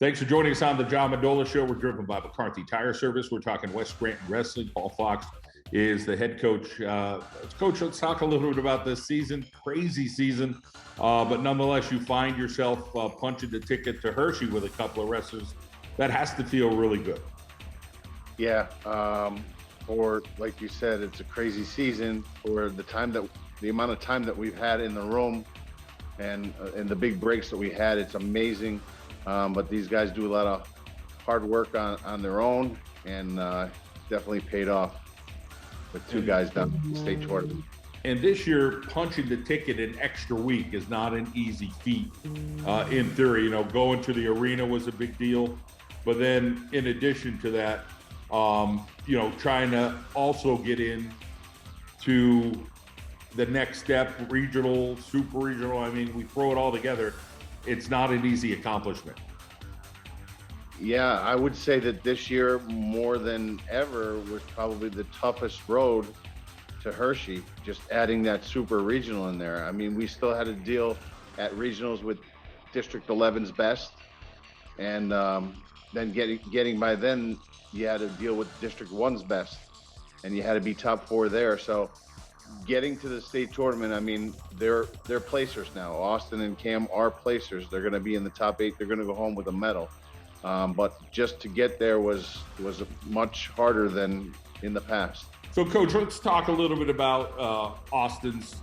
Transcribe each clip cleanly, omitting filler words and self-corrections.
Thanks for joining us on the John Mendola Show. We're driven by McCarthy Tire Service. We're talking West Scranton Wrestling. Paul Fox is the head coach. Coach, let's talk a little bit about this season. Crazy season. But nonetheless, you find yourself punching the ticket to Hershey with a couple of wrestlers. That has to feel really good. Yeah. Or like you said, it's a crazy season for the amount of time that we've had in the room and the big breaks that we had. It's amazing. But these guys do a lot of hard work on their own, and definitely paid off with two guys down at the state tournament. And this year, punching the ticket an extra week is not an easy feat. In theory, going to the arena was a big deal. But then in addition to that, trying to also get in to the next step, regional, super regional. I mean, we throw it all together. It's not an easy accomplishment. Yeah, I would say that this year, more than ever, was probably the toughest road to Hershey, just adding that super regional in there. I mean, we still had to deal at regionals with District 11's best. And then getting by then, you had to deal with District 1's best. And you had to be top 4 there. So getting to the state tournament, I mean, they're placers now. Austin and Cam are placers. They're going to be in the top 8. They're going to go home with a medal. But just to get there was much harder than in the past. So, Coach, let's talk a little bit about Austin's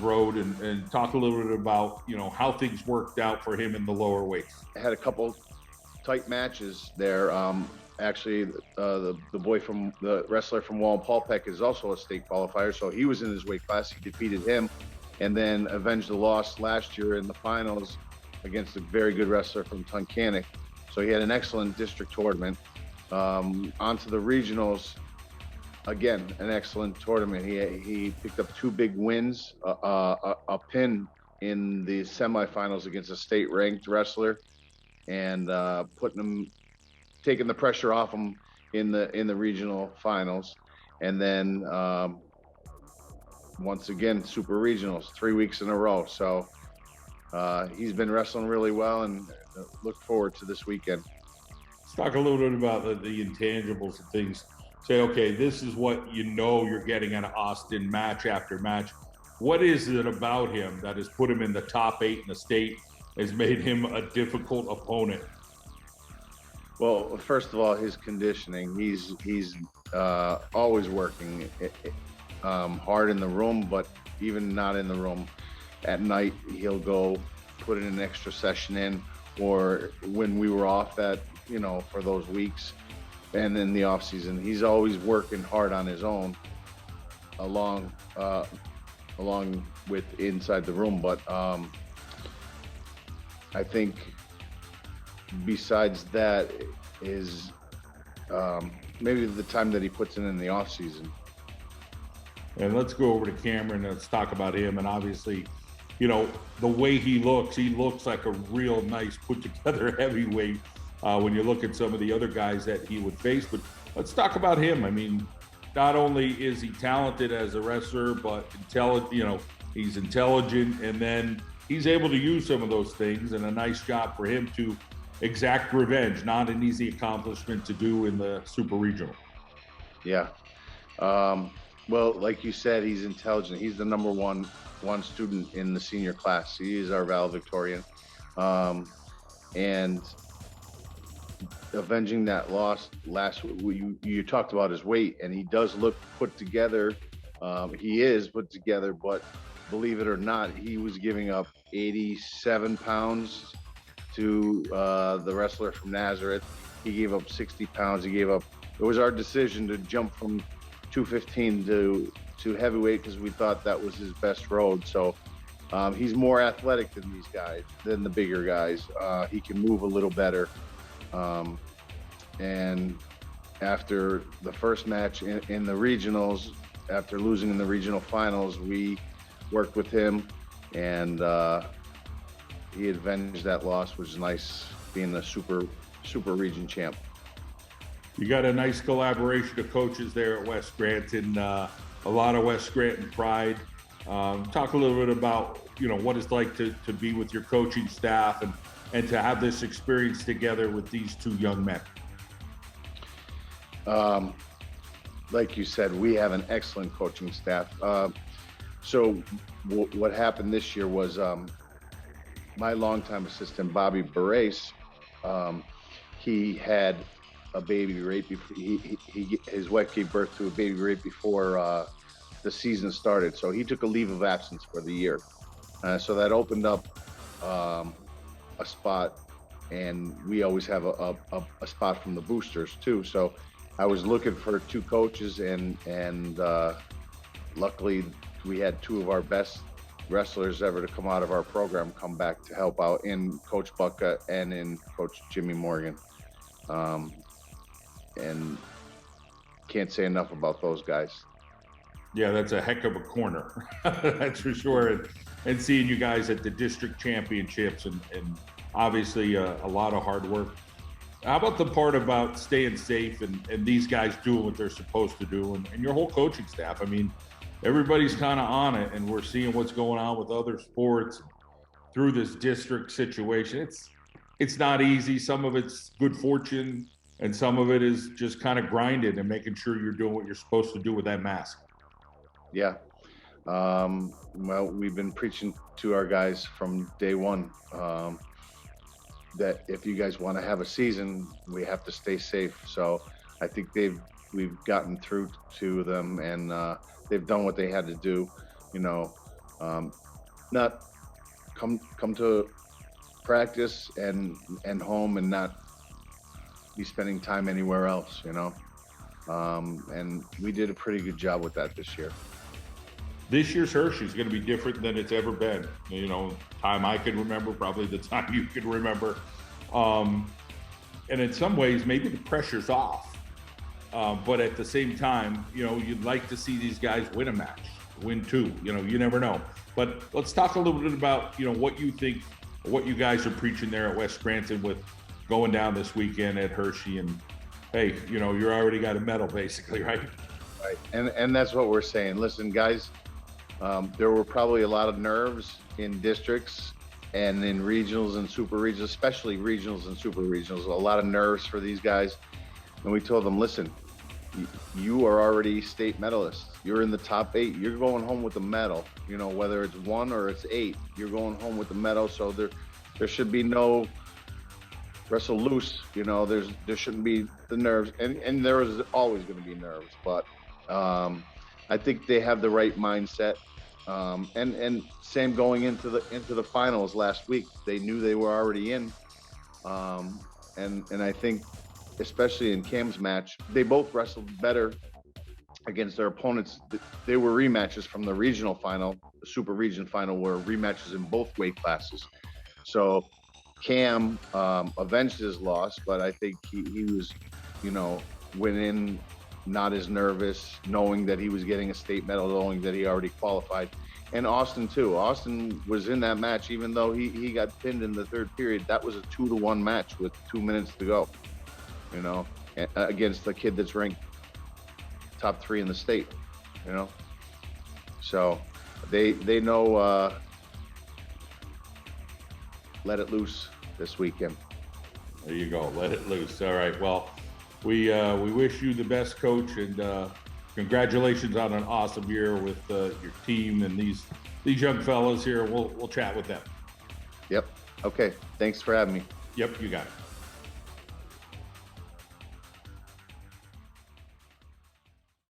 road and talk a little bit about how things worked out for him in the lower weights. I had a couple tight matches there. Actually, the wrestler from Wallenpaupack is also a state qualifier, so he was in his weight class. He defeated him, and then avenged the loss last year in the finals against a very good wrestler from Tunkhannock. So he had an excellent district tournament. Onto the regionals, again, an excellent tournament. He picked up 2 big wins, a pin in the semifinals against a state-ranked wrestler, and taking the pressure off him in the regional finals. And then once again, super regionals, 3 weeks in a row. So he's been wrestling really well, and look forward to this weekend. Let's talk a little bit about the intangibles and things. Say, okay, this is what you're getting out of Austin match after match. What is it about him that has put him in the top 8 in the state, has made him a difficult opponent? Well, first of all, his conditioning. He's always working hard in the room, but even not in the room, at night he'll go put in an extra session in, or when we were off for those weeks, and in the off season, he's always working hard on his own, along with inside the room. But I think besides that is maybe the time that he puts in the off season. And let's go over to Cameron and let's talk about him. And obviously, the way he looks like a real nice put together heavyweight when you look at some of the other guys that he would face. But let's talk about him. I mean, not only is he talented as a wrestler, but he's intelligent, and then he's able to use some of those things, and a nice job for him to exact revenge. Not an easy accomplishment to do in the super regional. Yeah. Well, like you said, he's intelligent. He's the number one student in the senior class. He is our valedictorian. And avenging that loss last week, you talked about his weight, and he does look put together. He is put together, but believe it or not, he was giving up 87 pounds to the wrestler from Nazareth. He gave up 60 pounds. It was our decision to jump from 215 to heavyweight because we thought that was his best road. So he's more athletic than these guys, than the bigger guys. He can move a little better. And after the first match in the regionals, after losing in the regional finals, we worked with him, and he avenged that loss, which is nice, being the super region champ. You got a nice collaboration of coaches there at West Scranton, a lot of West Scranton pride. Talk a little bit about, what it's like to be with your coaching staff and and to have this experience together with these two young men? Like you said, we have an excellent coaching staff. So what happened this year was my longtime assistant, Bobby Barres, he had a baby right before his wife gave birth to a baby right before the season started. So he took a leave of absence for the year. So that opened up a spot, and we always have a spot from the boosters too. So I was looking for two coaches, and luckily we had two of our best wrestlers ever to come out of our program come back to help out in Coach Bucka and in Coach Jimmy Morgan. And can't say enough about those guys. Yeah, that's a heck of a corner. That's for sure. And seeing you guys at the district championships and obviously a lot of hard work. How about the part about staying safe and these guys doing what they're supposed to do, and your whole coaching staff? I mean, everybody's kind of on it, and we're seeing what's going on with other sports through this district situation. It's not easy. Some of it's good fortune, and some of it is just kind of grinding and making sure you're doing what you're supposed to do with that mask. Yeah. Well, we've been preaching to our guys from day one that if you guys want to have a season, we have to stay safe. So I think we've gotten through to them, and they've done what they had to do. You know, not come to practice and home and not be spending time anywhere else. You know, and we did a pretty good job with that this year. This year's Hershey is going to be different than it's ever been. You know, time I can remember, probably the time you can remember. And in some ways, maybe the pressure's off. But at the same time, you know, you'd like to see these guys win a match, win two. You know, you never know. But let's talk a little bit about, you know, what you think, what you guys are preaching there at West Scranton with going down this weekend at Hershey. And, hey, you know, you already got a medal, basically, right? Right. And that's what we're saying. Listen, guys, there were probably a lot of nerves in districts and in regionals and super regionals, especially regionals and super regionals, a lot of nerves for these guys. And we told them, listen, you are already state medalists. You're in the top 8. You're going home with a medal. You know, whether it's 1 or it's 8, you're going home with the medal. So there should be no wrestle loose. You know, there shouldn't be the nerves, and there is always going to be nerves, but I think they have the right mindset, and same going into the finals last week. They knew they were already in, and I think especially in Cam's match, they both wrestled better against their opponents. They were rematches from the regional final. The super region final were rematches in both weight classes. So Cam avenged his loss, but I think he was, you know, went in not as nervous, knowing that he was getting a state medal, knowing that he already qualified. And Austin too. Austin was in that match, even though he got pinned in the third period. That was a 2-1 match with 2 minutes to go, you know, against the kid that's ranked top 3 in the state, you know. So they know let it loose this weekend. There you go. Let it loose. All right. Well, we wish you the best, Coach, and congratulations on an awesome year with your team and these young fellas here. We'll chat with them. Yep. Okay. Thanks for having me. Yep, you got it.